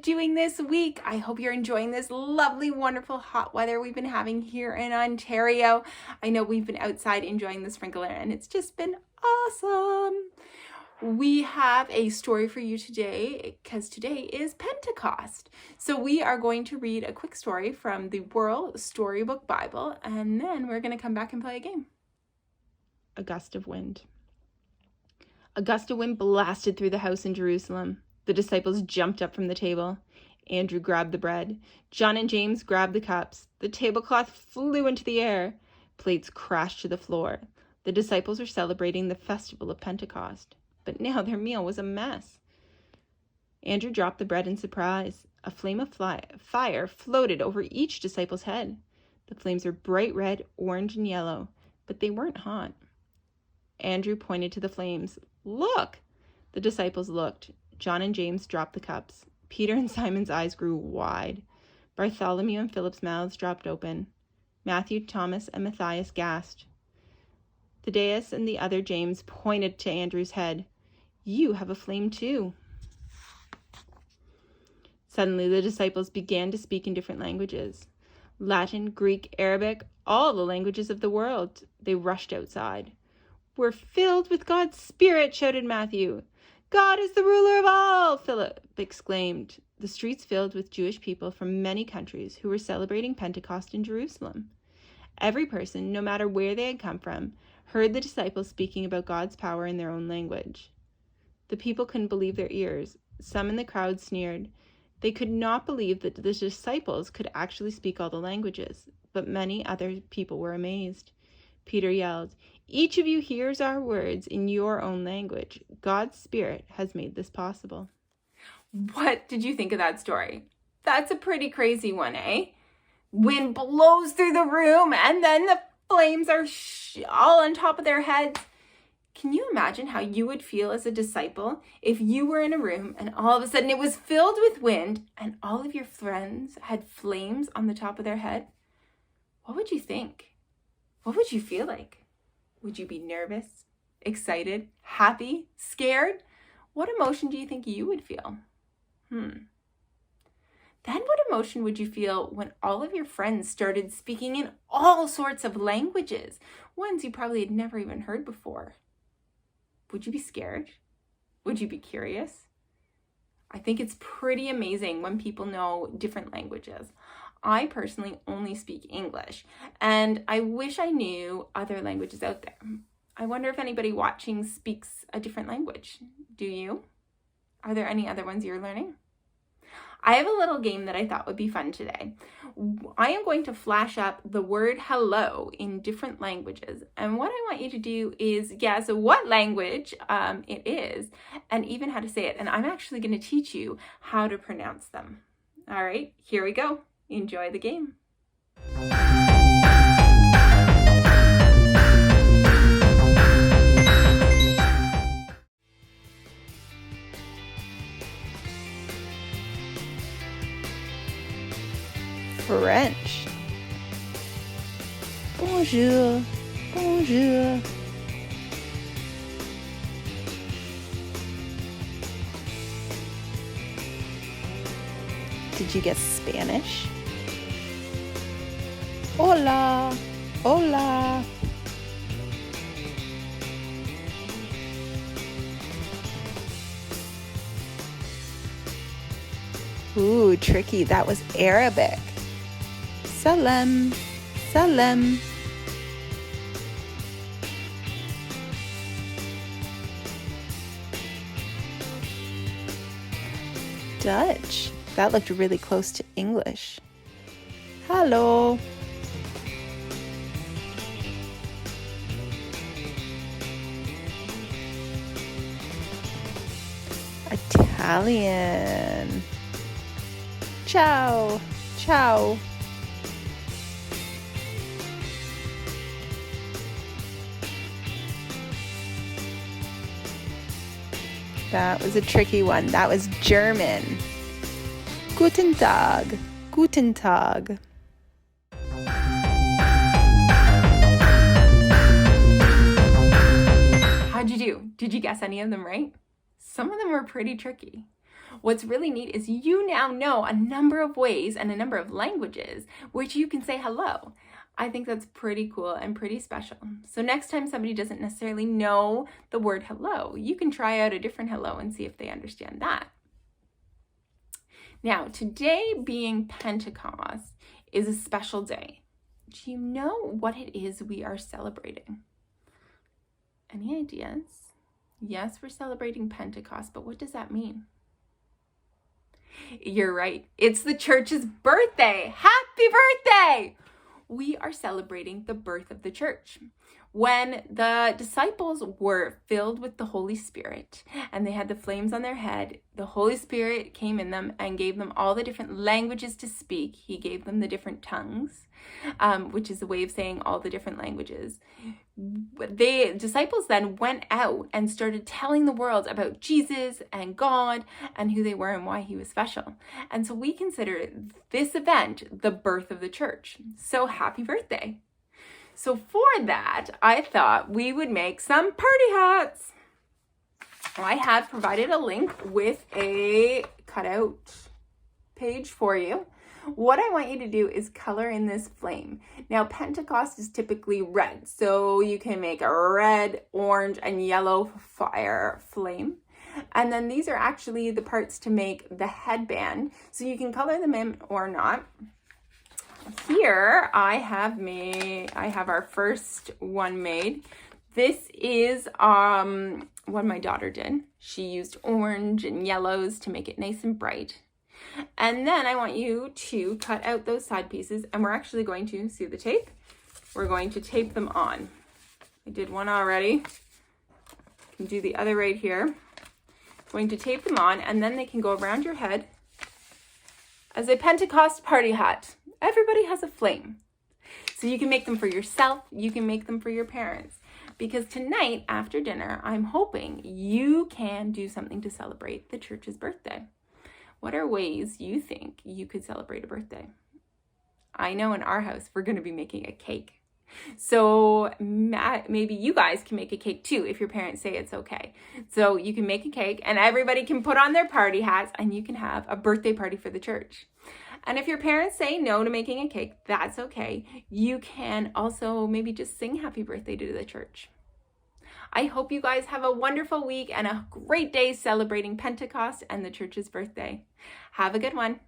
doing this week? I hope you're enjoying this lovely, wonderful hot weather we've been having here in Ontario. I know we've been outside enjoying the sprinkler and it's just been awesome. We have a story for you today because today is Pentecost. So we are going to read a quick story from the World Storybook Bible, and then we're going to come back and play a game. A gust of wind. A gust of wind blasted through the house in Jerusalem. The disciples jumped up from the table. Andrew grabbed the bread. John and James grabbed the cups. The tablecloth flew into the air. Plates crashed to the floor. The disciples were celebrating the festival of Pentecost. But now their meal was a mess. Andrew dropped the bread in surprise. A flame of fire floated over each disciple's head. The flames were bright red, orange, and yellow, but they weren't hot. Andrew pointed to the flames. "Look!" The disciples looked. John and James dropped the cups. Peter and Simon's eyes grew wide. Bartholomew and Philip's mouths dropped open. Matthew, Thomas, and Matthias gasped. Thaddeus and the other James pointed to Andrew's head. "You have a flame too." Suddenly the disciples began to speak in different languages. Latin, Greek, Arabic, all the languages of the world. They rushed outside. "We're filled with God's Spirit," shouted Matthew. "God is the ruler of all," Philip exclaimed. The streets filled with Jewish people from many countries who were celebrating Pentecost in Jerusalem. Every person, no matter where they had come from, heard the disciples speaking about God's power in their own language. The people couldn't believe their ears. Some in the crowd sneered. They could not believe that the disciples could actually speak all the languages, but many other people were amazed. Peter yelled, "Each of you hears our words in your own language. God's Spirit has made this possible." What did you think of that story? That's a pretty crazy one, eh? Wind blows through the room and then the flames are all on top of their heads. Can you imagine how you would feel as a disciple if you were in a room and all of a sudden it was filled with wind and all of your friends had flames on the top of their head? What would you think? What would you feel like? Would you be nervous, excited, happy, scared? What emotion do you think you would feel? Then what emotion would you feel when all of your friends started speaking in all sorts of languages, ones you probably had never even heard before? Would you be scared? Would you be curious? I think it's pretty amazing when people know different languages. I personally only speak English, and I wish I knew other languages out there. I wonder if anybody watching speaks a different language. Do you? Are there any other ones you're learning? I have a little game that I thought would be fun today. I am going to flash up the word hello in different languages, and what I want you to do is guess what language it is and even how to say it, and I'm actually going to teach you how to pronounce them. All right, here we go. Enjoy the game. French. Bonjour. Bonjour. Did you guess Spanish? Hola. Hola. Ooh, tricky. That was Arabic. Salam. Salam. Dutch. That looked really close to English. Hello. Italian. Ciao. Ciao. That was a tricky one. That was German. Guten Tag. Guten Tag. How'd you do? Did you guess any of them right? Some of them were pretty tricky. What's really neat is you now know a number of ways and a number of languages which you can say hello. I think that's pretty cool and pretty special. So next time somebody doesn't necessarily know the word hello, you can try out a different hello and see if they understand that. Now, today being Pentecost is a special day. Do you know what it is we are celebrating? Any ideas? Yes, we're celebrating Pentecost, but what does that mean? You're right. It's the church's birthday. Happy birthday! We are celebrating the birth of the church. When the disciples were filled with the Holy Spirit and they had the flames on their head, the Holy Spirit came in them and gave them all the different languages to speak. He gave them the different tongues, which is a way of saying all the different languages. The disciples then went out and started telling the world about Jesus and God and who they were and why he was special. And so we consider this event the birth of the church. So happy birthday. So for that, I thought we would make some party hats. I have provided a link with a cutout page for you. What I want you to do is color in this flame. Now, Pentecost is typically red, so you can make a red, orange, and yellow fire flame. And then these are actually the parts to make the headband, so you can color them in or not. Here I have our first one made. This is what my daughter did. She used orange and yellows to make it nice and bright. And then I want you to cut out those side pieces, and we're actually going to see the tape. We're going to tape them on. I did one already. I can do the other right here. Going to tape them on, and then they can go around your head as a Pentecost party hat. Everybody has a flame. So you can make them for yourself, you can make them for your parents. Because tonight, after dinner, I'm hoping you can do something to celebrate the church's birthday. What are ways you think you could celebrate a birthday? I know in our house, we're going to be making a cake. So maybe you guys can make a cake too if your parents say it's okay. So you can make a cake and everybody can put on their party hats and you can have a birthday party for the church. And if your parents say no to making a cake, that's okay. You can also maybe just sing happy birthday to the church. I hope you guys have a wonderful week and a great day celebrating Pentecost and the church's birthday. Have a good one.